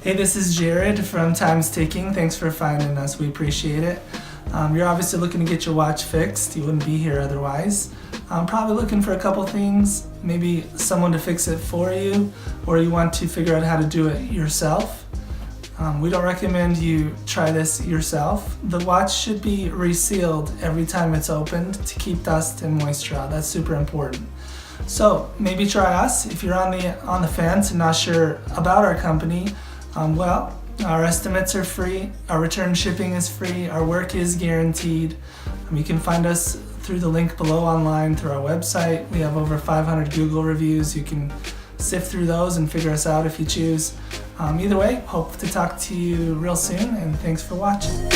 Hey, this is Jared from Time's Ticking. Thanks for finding us. We appreciate it. You're obviously looking to get your watch fixed. You wouldn't be here otherwise. Probably looking for a couple things, maybe someone to fix it for you, or you want to figure out how to do it yourself. We don't recommend you try this yourself. The watch should be resealed every time it's opened to keep dust and moisture out. That's super important. So maybe try us. If you're on the fence and not sure about our company, well, our estimates are free, our return shipping is free, our work is guaranteed. You can find us through the link below online through our website. We have over 500 Google reviews. You can sift through those and figure us out if you choose. Either way, hope to talk to you real soon, and thanks for watching.